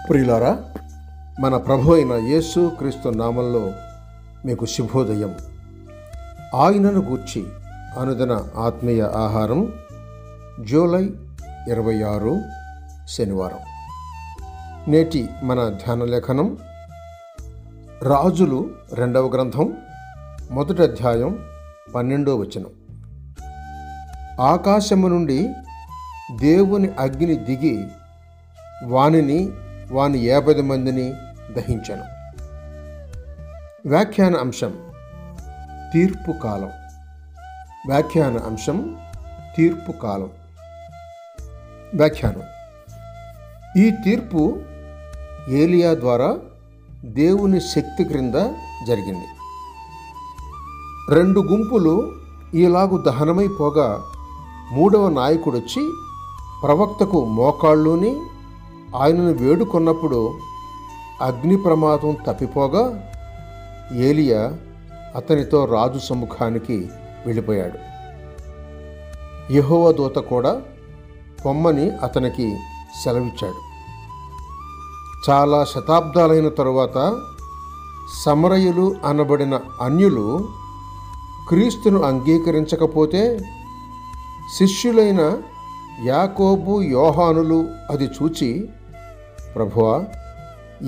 ప్రియులారా, మన ప్రభు అయిన యేసు క్రీస్తు నామంలో మీకు శుభోదయం. ఆయనను గూర్చి అనుదిన ఆత్మీయ ఆహారం, జూలై 26 శనివారం. నేటి మన ధ్యాన లేఖనం రాజులు 2వ గ్రంథం 1వ అధ్యాయం 12వ వచనం. ఆకాశము నుండి దేవుని అగ్ని దిగి వాని 50 మందిని దహించెను. వ్యాఖ్యాన అంశం తీర్పు కాలం. వ్యాఖ్యానం: ఈ తీర్పు ఏలియా ద్వారా దేవుని శక్తి క్రింద జరిగింది. 2 గుంపులు ఈలాగు దహనమైపోగా 3వ నాయకుడొచ్చి ప్రవక్తకు మోకాళ్ళుని ఆయనను వేడుకొన్నప్పుడు అగ్ని ప్రమాదం తప్పిపోగా ఏలియా అతనితో రాజు సముఖానికి వెళ్ళిపోయాడు. యెహోవా దూత కూడా పొమ్మని అతనికి సెలవిచ్చాడు. చాలా శతాబ్దాలైన తరువాత సమరయులు అనబడిన అన్యులు క్రీస్తును అంగీకరించకపోతే శిష్యులైన యాకోబు, యోహానులు అది చూచి, ప్రభువా,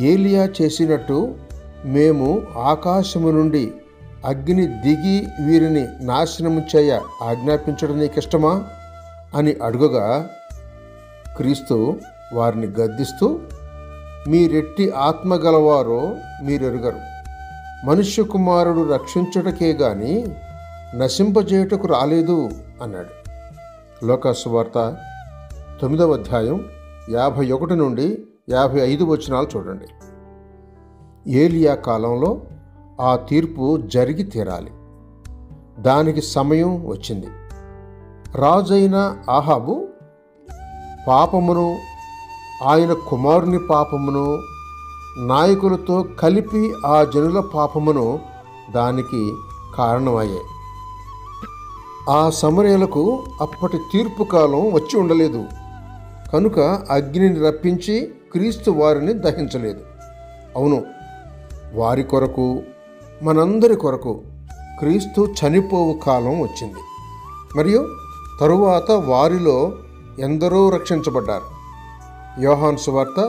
ఏలియా చేసినట్టు మేము ఆకాశము నుండి అగ్ని దిగి వీరిని నాశనము చేయ ఆజ్ఞాపించడం నీకిష్టమా అని అడుగగా, క్రీస్తు వారిని గద్దిస్తూ, మీరెట్టి ఆత్మ గలవారో మీరెరుగరు. మనుష్య కుమారుడు రక్షించుటకే గాని నశింపజేయుటకు రాలేదు అన్నాడు. లోకాసు వార్త 9వ అధ్యాయం 51 నుండి 55 వచనాలు చూడండి. ఏలియా కాలంలో ఆ తీర్పు జరిగి తీరాలి. దానికి సమయం వచ్చింది. రాజైన ఆహాబు పాపమును, ఆయన కుమారుని పాపమును, నాయకులతో కలిపి ఆ జనుల పాపమును దానికి కారణమయ్యాయి. ఆ సమరయులకు అప్పటి తీర్పు కాలం వచ్చి ఉండలేదు కనుక అగ్నిని రప్పించి క్రీస్తు వారిని దహించలేదు. అవును, వారి కొరకు, మనందరి కొరకు క్రీస్తు చనిపోవు కాలం వచ్చింది. మరియు తరువాత వారిలో ఎందరో రక్షించబడ్డారు. యోహాను సువార్త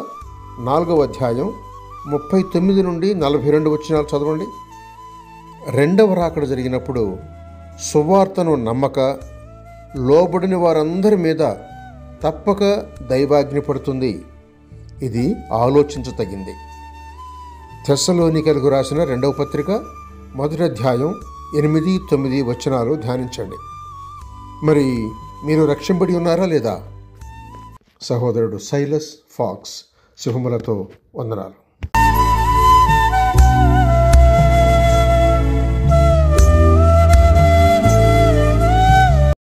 4వ అధ్యాయం 39 నుండి 42 వచనాలు చదవండి. 2వ రాకడ జరిగినప్పుడు సువార్తను నమ్మక లోబడిన వారందరి మీద తప్పక దైవాగ్ని పడుతుంది. ఇది ఆలోచించతగింది. తెస్సలోనికలకు రాసిన 2వ పత్రిక 1వ అధ్యాయం 8, 9 వచనాలు ధ్యానించండి. మరి మీరు రక్షింపబడి ఉన్నారా లేదా? సహోదరుడు సైలస్ ఫాక్స్ శుభములతో వందనాలు.